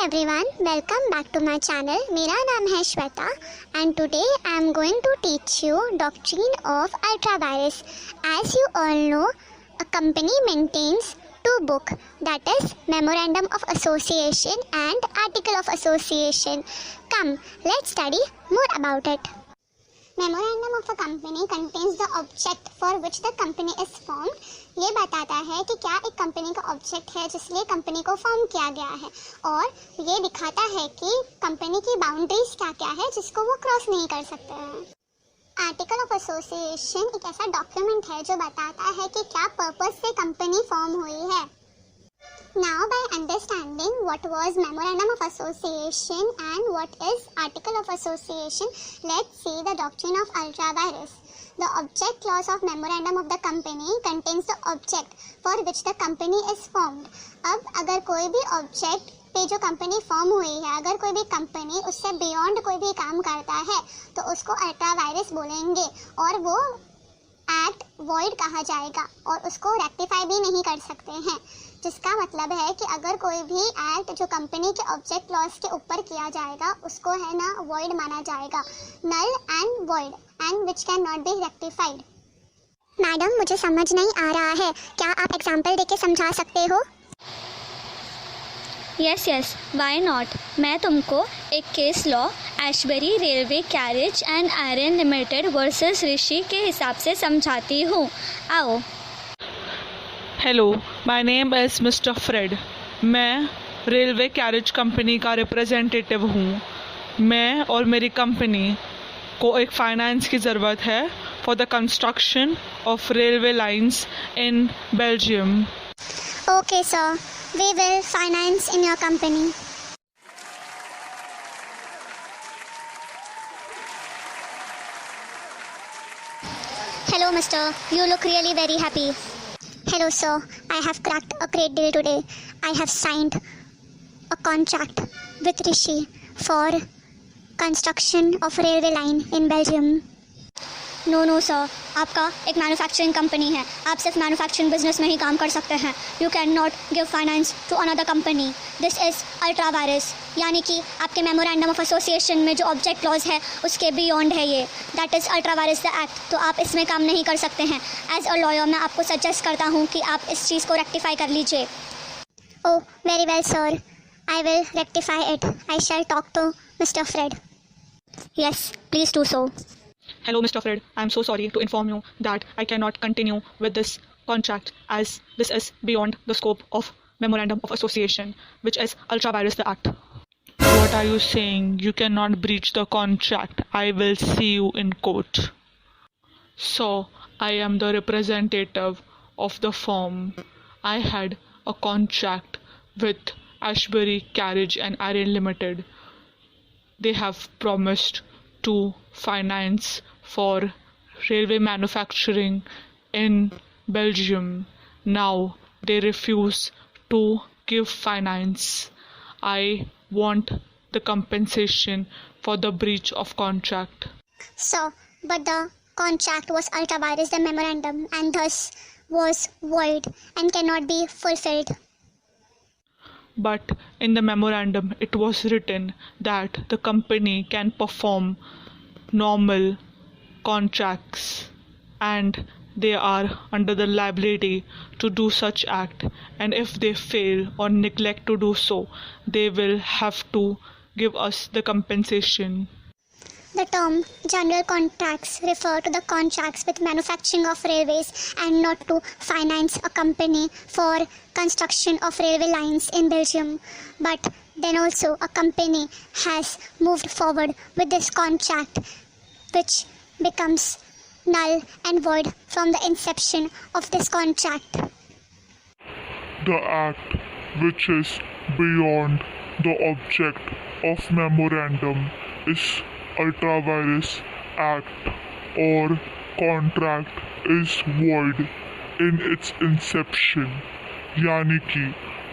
everyone, welcome back to my channel. मेरा नाम है Shweta and today I am going to teach you doctrine of ultravirus. As you all know, a company maintains two books, that is Memorandum of Association and Article of Association. Come, let's study more about it. Memorandum of a company contains the object for which the company is formed. ये बताता है कि क्या एक company का object है जिसलिए company को form किया गया है, और ये दिखाता है कि कंपनी की बाउंड्रीज क्या क्या है जिसको वो क्रॉस नहीं कर सकते हैं। आर्टिकल ऑफ एसोसिएशन एक ऐसा डॉक्यूमेंट है जो बताता है कि क्या पर्पस से कंपनी फॉर्म हुई है। Now, by understanding what was Memorandum of Association and what is Article of Association, let's see the doctrine of ultravirus. The object clause of Memorandum of the company contains the object for which the company is formed. अब अगर कोई भी object पे जो company form हुई है, अगर कोई भी कंपनी उससे बियॉन्ड कोई भी काम करता है तो उसको अल्ट्रावायरस बोलेंगे और वो एक्ट वॉइड कहा जाएगा और उसको रेक्टिफाई भी नहीं कर सकते हैं, जिसका मतलब है कि अगर कोई भी एक्ट जो कंपनी के ऑब्जेक्ट क्लॉज के ऊपर किया जाएगा उसको है ना वॉइड माना जाएगा, null and void and which can not be rectified. Madam, मुझे समझ नहीं आ रहा है, क्या आप एग्जाम्पल देके समझा सकते हो? Yes why not. मैं तुमको एक case law Ashbury railway carriage and iron limited versus Riche के हिसाब से समझाती हूँ। आओ। Hello, my name is mister Fred. मैं रेलवे कैरेज कंपनी का रिप्रेजेंटेटिव हूँ। मैं और मेरी कंपनी को एक फाइनेंस की ज़रूरत है for the construction of railway lines in Belgium. Okay sir, we will finance in your company. Hello mister, you look really very happy. Hello sir, I have cracked a great deal today. I have signed a contract with Rishi for construction of railway line in Belgium. No sir, आपका एक manufacturing company है, आप सिर्फ manufacturing business में ही काम कर सकते हैं। You can not give finance to another company. This is ultra vires, यानी कि आपके मेमोरेंडम ऑफ एसोसिएशन में जो ऑब्जेक्ट क्लॉज है उसके बियॉन्ड है ये, that is ultra vires the act. तो आप इसमें काम नहीं कर सकते हैं। एज अ लॉयर मैं आपको सजेस्ट करता हूँ कि आप इस चीज़ को रेक्टिफाई कर लीजिए। Oh, very well sir. I will rectify it. I shall talk to Mr. Fred. Yes, please do so. Hello, Mr. Fred. I'm so sorry to inform you that I cannot continue with this contract as this is beyond the scope of Memorandum of Association, which is Ultravirus the Act. What are you saying? You cannot breach the contract. I will see you in court. So, I am the representative of the firm. I had a contract with Ashbury Carriage and Iron Limited. They have promised to finance for railway manufacturing in Belgium. Now they refuse to give finance. I want the compensation for the breach of contract. Sir, but the contract was ultravirus the memorandum and thus was void and cannot be fulfilled. But in the memorandum it was written that the company can perform normal contracts and they are under the liability to do such act, and if they fail or neglect to do so, they will have to give us the compensation. The term general contracts refer to the contracts with manufacturing of railways and not to finance a company for construction of railway lines in Belgium. But then also a company has moved forward with this contract, which becomes null and void from the inception of this contract. The act which is beyond the object of memorandum is Ultravirus Act or contract is void in its inception. यानी कि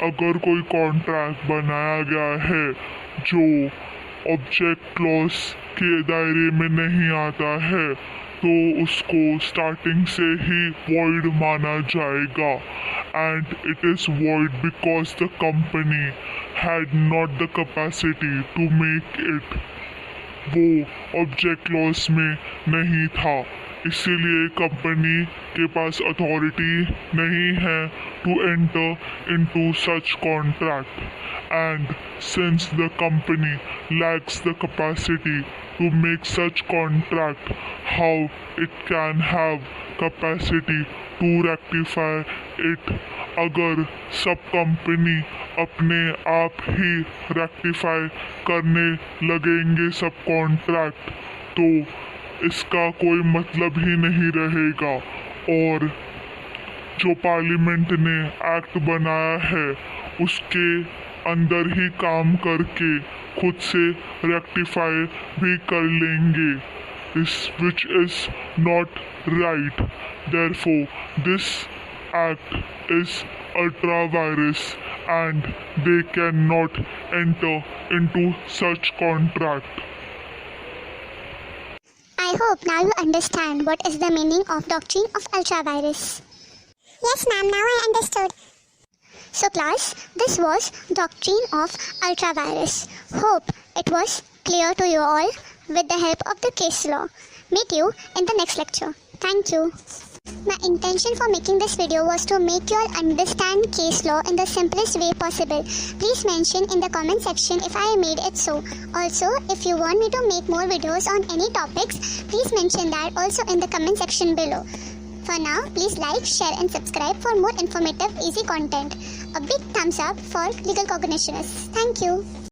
अगर कोई contract बनाया गया है जो object clause के दायरे में नहीं आता है तो उसको स्टार्टिंग से ही void माना जाएगा and it is void because the company had not the capacity to make it. वो ऑब्जेक्ट क्लॉज में नहीं था, इसीलिए कंपनी के पास अथॉरिटी नहीं है to enter into such contract and since the company lacks the capacity to make such contract, how it can have capacity to rectify it? अगर सब कंपनी अपने आप ही रेक्टिफाई करने लगेंगे सब कॉन्ट्रैक्ट तो इसका कोई मतलब ही नहीं रहेगा और जो पार्लियामेंट ने एक्ट बनाया है उसके अंदर ही काम करके खुद से रेक्टिफाई भी कर लेंगे, which is not right. Therefore, this act is ultra virus and they cannot enter into such contract. I hope now you understand what is the meaning of doctrine of ultravirus. Yes, ma'am, now I understood. So class, this was doctrine of ultravirus. Hope it was clear to you all with the help of the case law. Meet you in the next lecture. Thank you. My intention for making this video was to make you all understand case law in the simplest way possible. Please mention in the comment section if I made it so. Also, if you want me to make more videos on any topics, please mention that also in the comment section below. For now, please like, share and subscribe for more informative, easy content. A big thumbs up for legal cognitionists. Thank you.